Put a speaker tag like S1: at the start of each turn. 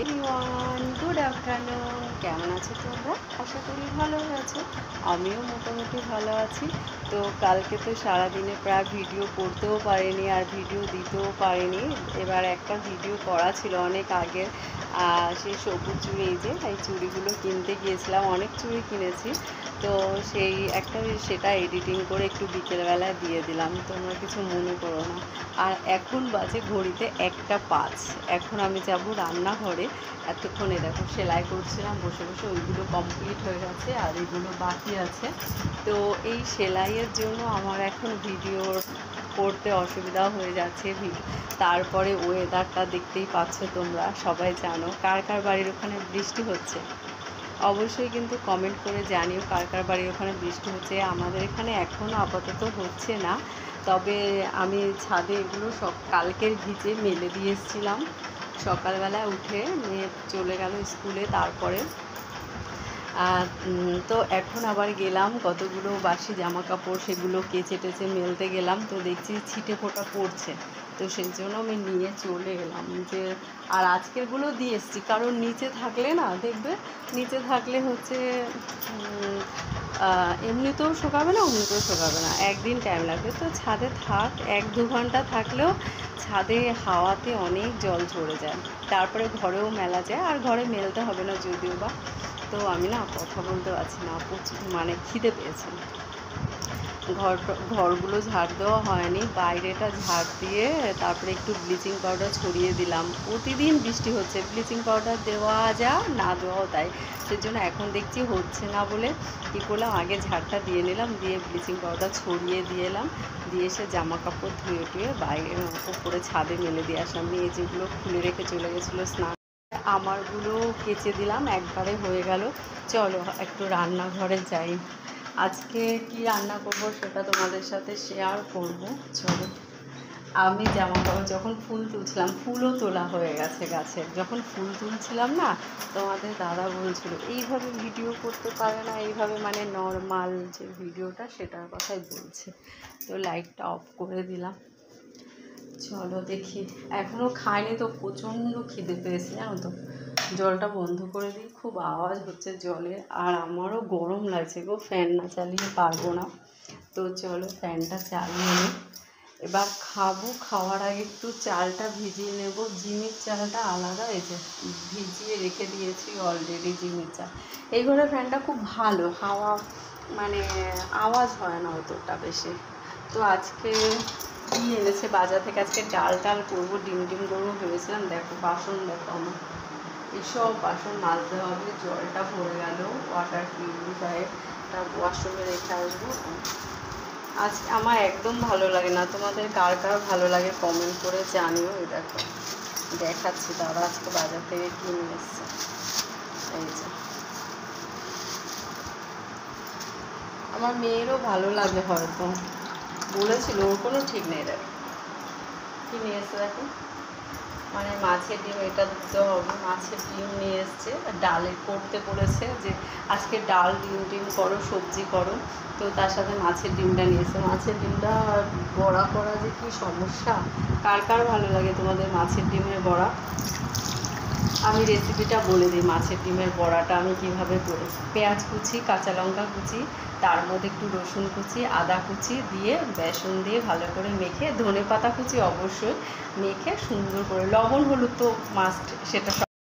S1: Everyone, good afternoon. কেমন আছো তোমরা? আশা করি ভালো আছো। আমিও মোটামুটি ভালো আছি। তো কালকে তো সারাদিনে প্রায় ভিডিও করতেও পারিনি আর ভিডিও দিতেও পারিনি। এবার একটা ভিডিও করা ছিল অনেক আগের, সেই সবুজ চুড়ি, এই চুড়িগুলো কিনতে গিয়েছিলাম, অনেক চুড়ি কিনেছি। তো সেই একটা সেটা এডিটিং করে একটু বিকেলবেলায় দিয়ে দিলাম, তোমরা কিছু মনে করো না। আর এখন বাজে ঘড়িতে 1:05। এখন আমি যাব রান্নাঘরে। এতক্ষণে দেখো সেলাই করছিলাম বসে বসে, ওইগুলো কমপ্লিট হয়ে গেছে আর এইগুলো বাকি আছে। তো এই সেলাইয়ের জন্য আমার এখন ভিডিও করতে অসুবিধা হয়ে যাচ্ছে। তারপরে ওয়েদারটা দেখতেই পাচ্ছ তোমরা, সবাই জানো। কার কার বাড়ির ওখানে বৃষ্টি হচ্ছে অবশ্যই কিন্তু কমেন্ট করে জানিও, কার কার বাড়ির ওখানে বৃষ্টি হচ্ছে। আমাদের এখানে এখনও আপাতত হচ্ছে না, তবে আমি ছাদে এগুলো সব কালকের ভিজে মেলে দিয়ে এসেছিলাম। সকালবেলায় উঠে মেয়ে চলে গেল স্কুলে, তারপরে তো এখন আবার গেলাম কতগুলো বাসি জামা কাপড় সেগুলো কেচে টেচে মেলতে গেলাম। তো দেখছি ছিটে ফোঁটা পড়ছে, তো সেই জন্য আমি নিয়ে চলে এলাম। যে আর আজকেরগুলো দিয়ে এসছি, কারণ নিচে থাকলে না, দেখবে নিচে থাকলে হচ্ছে এমনিতেও শোকাবে না, অমনিতেও শোকাবে না, একদিন টাইম লাগবে। তো ছাদে থাক, 1-2 ঘন্টা থাকলেও ছাদে হাওয়াতে অনেক জল ঝরে যায়, তারপরে ঘরেও মেলা যায়। আর ঘরে মেলতে হবে না যদিও বা। তো আমি না কথা বলতে পারছি না, প্রচুর মানে খিদে পেয়েছে। ঘরগুলো ঝাড় দেওয়া হয়নি, বাইরেটা ঝাড় দিয়ে তারপরে একটু ব্লিচিং পাউডার ছড়িয়ে দিলাম। প্রতিদিন বৃষ্টি হচ্ছে, ব্লিচিং পাউডার দেওয়া যা না দেওয়াও তাই। সেজন্য এখন দেখছি হচ্ছে না বলে কী করলাম, আগে ঝাড়টা দিয়ে নিলাম, দিয়ে ব্লিচিং পাউডার ছড়িয়ে দিয়ে এলাম। দিয়ে এসে জামা কাপড় ধুয়ে টুয়ে বাইরে উপরে ছাদে মেলে দিয়ে আসলাম। মেয়ে যেগুলো খুলে রেখে চলে গেছিলো স্নান, আমারগুলো কেচে দিলাম, একবারে হয়ে গেল। চলো একটু রান্নাঘরে যাই। আজকে কি রান্না করব সেটা তোমাদের সাথে শেয়ার করব। চলো। আমি জামা কাপড় যখন ফুল তুলছিলাম, ফুলও তোলা হয়ে গেছে গাছের, যখন ফুল তুলছিলাম না, তোমাদের দাদা বলছিল এইভাবে ভিডিও করতে পারে না, এইভাবে মানে নর্মাল যে ভিডিওটা সেটার কথাই বলছে। তো লাইটটা অফ করে দিলাম। চলো দেখি, এখনও খাইনি তো, প্রচণ্ড খিদে পেয়েছে জানো তো। জলটা বন্ধ করে দিই, খুব আওয়াজ হচ্ছে জলের, আর আমারও গরম লাগছে গো, ফ্যান না চালিয়ে পারবো না। তো চলো ফ্যানটা চালিয়ে নিই। এবার খাবো, খাওয়ার আগে একটু চালটা ভিজিয়ে নেব। জিমির চালটা আলাদা, এই যে ভিজিয়ে রেখে দিয়েছি অলরেডি জিমির চাল। এই ঘরে ফ্যানটা খুব ভালো, হাওয়া মানে আওয়াজ হয় না অতটা বেশি। তো আজকে কী এনেছে বাজার থেকে, আজকে ডাল করবো, ডিম করবো ভেবেছিলাম। দেখো বাসন, দেখো আমার এসব বাসন মাজতে হবে। জলটা ভরে গেল ওয়াটার পিউরিফায়ার, তার ওয়াশরুমে রেখে আসবো। আজ আমার একদম ভালো লাগে না, তোমাদের কার কার ভালো লাগে কমেন্ট করে জানিও। এই দেখো দেখাচ্ছি, দাদা আজকে বাজার থেকে কিনে এসছে। এই যে আমার মেয়েরও ভালো লাগে হয়তো, বলেছিল, ওর কোনো ঠিক নেই। দেখো কী নিয়ে এসছে, দেখো মানে মাছের ডিম, এটা দিতে হবে। মাছের ডিম নিয়ে এসছে, ডালে করতে বলেছে যে আজকে ডাল ডিম করো, সবজি করো। তো তার সাথে মাছের ডিমটা নিয়ে এসছে। মাছের ডিমটা বড়া করা যে কী সমস্যা। কার কার ভালো লাগে তোমাদের মাছের ডিমের বড়া? আমি রেসিপিটা বলে দিই। মাছের ডিমের বড়াটা আমি কীভাবে করি। পেঁয়াজ কুচি, কাঁচা লঙ্কা কুচি, তার মধ্যে একটু রসুন কুচি, আদা কুচি দিয়ে বেসন দিয়ে ভালো করে মেখে, ধনে পাতা কুচি অবশ্যই, মেখে সুন্দর করে, লবণ হলুদ তো মাস্ট, সেটা